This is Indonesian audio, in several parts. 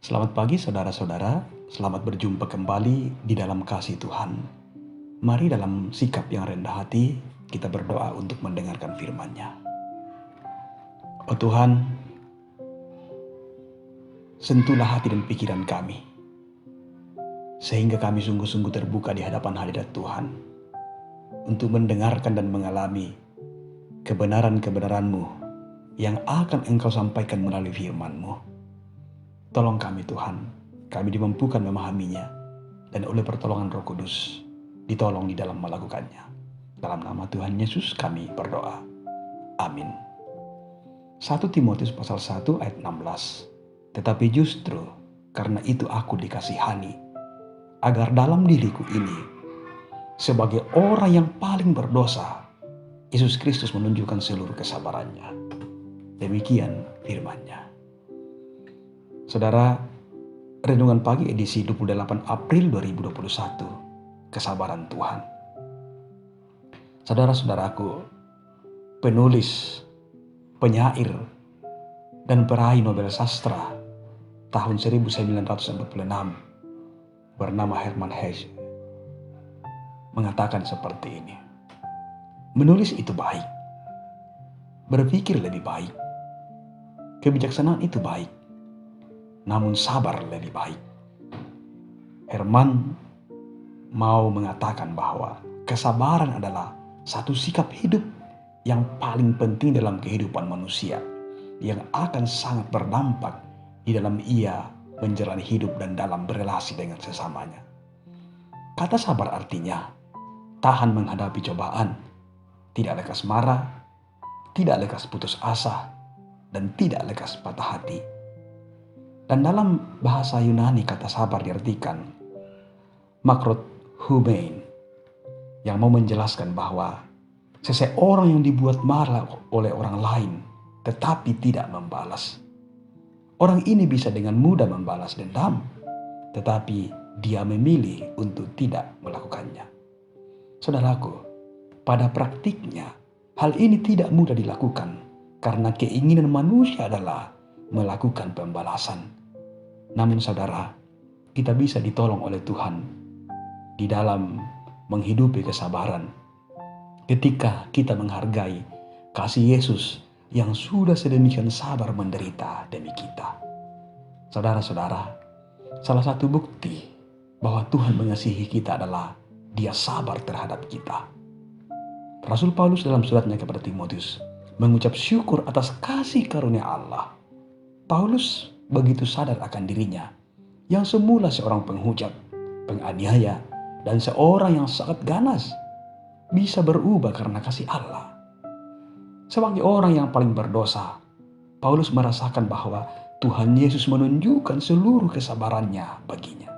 Selamat pagi saudara-saudara, selamat berjumpa kembali di dalam kasih Tuhan. Mari dalam sikap yang rendah hati, kita berdoa untuk mendengarkan firman-Nya. Oh Tuhan, sentuhlah hati dan pikiran kami, sehingga kami sungguh-sungguh terbuka di hadapan hadirat Tuhan, untuk mendengarkan dan mengalami kebenaran-kebenaran-Mu yang akan Engkau sampaikan melalui firman-Mu. Tolong kami Tuhan, kami dimampukan memahaminya, dan oleh pertolongan Roh Kudus, ditolong di dalam melakukannya. Dalam nama Tuhan Yesus kami berdoa. Amin. 1 Timotius pasal 1 ayat 16. Tetapi justru karena itu aku dikasihani, agar dalam diriku ini, sebagai orang yang paling berdosa, Yesus Kristus menunjukkan seluruh kesabarannya. Demikian firman-Nya. Saudara, renungan pagi edisi 28 April 2021, kesabaran Tuhan. Saudara-saudaraku, penulis, penyair, dan peraih Nobel Sastra tahun 1946 bernama Hermann Hesse mengatakan seperti ini. Menulis itu baik, berpikir lebih baik, kebijaksanaan itu baik, namun sabar lebih baik. Hermann mau mengatakan bahwa kesabaran adalah satu sikap hidup yang paling penting dalam kehidupan manusia, yang akan sangat berdampak di dalam ia menjalani hidup dan dalam berelasi dengan sesamanya. Kata sabar artinya tahan menghadapi cobaan, tidak lekas marah, tidak lekas putus asa, dan tidak lekas patah hati. Dan dalam bahasa Yunani kata sabar diartikan makrothumēn, yang mau menjelaskan bahwa seseorang yang dibuat marah oleh orang lain tetapi tidak membalas. Orang ini bisa dengan mudah membalas dendam, tetapi dia memilih untuk tidak melakukannya. Saudaraku, pada praktiknya hal ini tidak mudah dilakukan karena keinginan manusia adalah melakukan pembalasan. Namun saudara, kita bisa ditolong oleh Tuhan di dalam menghidupi kesabaran ketika kita menghargai kasih Yesus yang sudah sedemikian sabar menderita demi kita. Saudara-saudara, salah satu bukti bahwa Tuhan mengasihi kita adalah Dia sabar terhadap kita. Rasul Paulus dalam suratnya kepada Timotius mengucap syukur atas kasih karunia Allah. Paulus begitu sadar akan dirinya yang semula seorang penghujat, penganiaya, dan seorang yang sangat ganas bisa berubah karena kasih Allah. Sebagai orang yang paling berdosa, Paulus merasakan bahwa Tuhan Yesus menunjukkan seluruh kesabarannya baginya.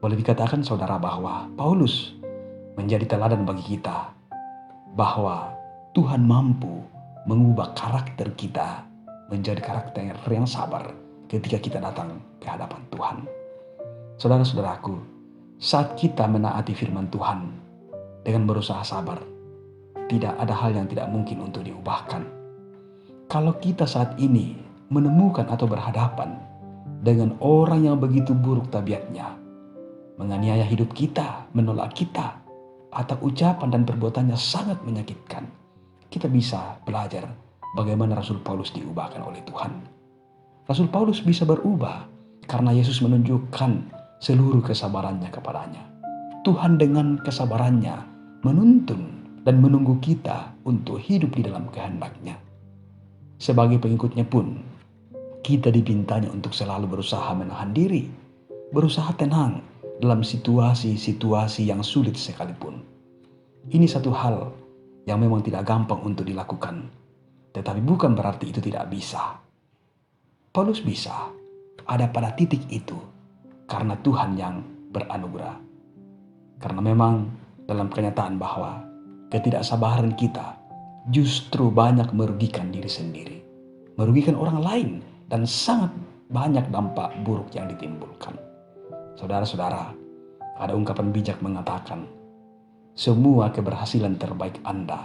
Boleh dikatakan saudara bahwa Paulus menjadi teladan bagi kita bahwa Tuhan mampu mengubah karakter kita menjadi karakter yang sabar ketika kita datang ke hadapan Tuhan. Saudara-saudaraku, saat kita menaati firman Tuhan dengan berusaha sabar, tidak ada hal yang tidak mungkin untuk diubahkan. Kalau kita saat ini menemukan atau berhadapan dengan orang yang begitu buruk tabiatnya, menganiaya hidup kita, menolak kita, atau ucapan dan perbuatannya sangat menyakitkan, kita bisa belajar bagaimana Rasul Paulus diubahkan oleh Tuhan. Rasul Paulus bisa berubah karena Yesus menunjukkan seluruh kesabarannya kepadanya. Tuhan dengan kesabarannya menuntun dan menunggu kita untuk hidup di dalam kehendak-Nya. Sebagai pengikutnya pun, kita dipintanya untuk selalu berusaha menahan diri, berusaha tenang dalam situasi-situasi yang sulit sekalipun. Ini satu hal yang memang tidak gampang untuk dilakukan, tetapi bukan berarti itu tidak bisa. Paulus bisa ada pada titik itu karena Tuhan yang beranugerah. Karena memang dalam kenyataan bahwa ketidaksabaran kita justru banyak merugikan diri sendiri, merugikan orang lain, dan sangat banyak dampak buruk yang ditimbulkan. Saudara-saudara, ada ungkapan bijak mengatakan, semua keberhasilan terbaik Anda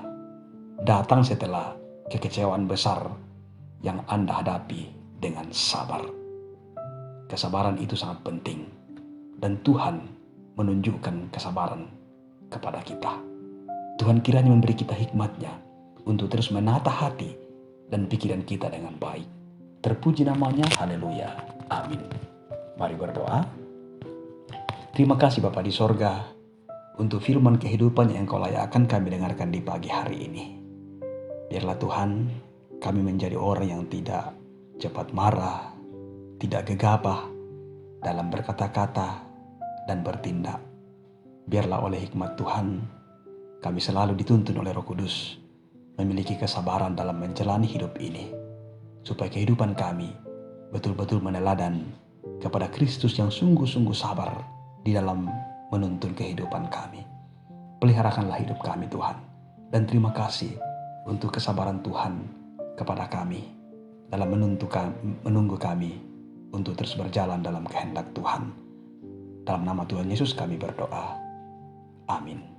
datang setelah kekecewaan besar yang Anda hadapi dengan sabar. Kesabaran itu sangat penting. Dan Tuhan menunjukkan kesabaran kepada kita. Tuhan kiranya memberi kita hikmatnya untuk terus menata hati dan pikiran kita dengan baik. Terpuji namanya, haleluya, amin. Mari berdoa. Terima kasih Bapa di sorga untuk firman kehidupan yang Engkau layakkan kami dengarkan di pagi hari ini. Biarlah Tuhan, kami menjadi orang yang tidak cepat marah, tidak gegabah dalam berkata-kata dan bertindak. Biarlah oleh hikmat Tuhan, kami selalu dituntun oleh Roh Kudus memiliki kesabaran dalam menjalani hidup ini, supaya kehidupan kami betul-betul meneladan kepada Kristus yang sungguh-sungguh sabar di dalam menuntun kehidupan kami. Peliharakanlah hidup kami Tuhan, dan terima kasih untuk kesabaran Tuhan kepada kami dalam menunggu kami untuk terus berjalan dalam kehendak Tuhan. Dalam nama Tuhan Yesus kami berdoa. Amin.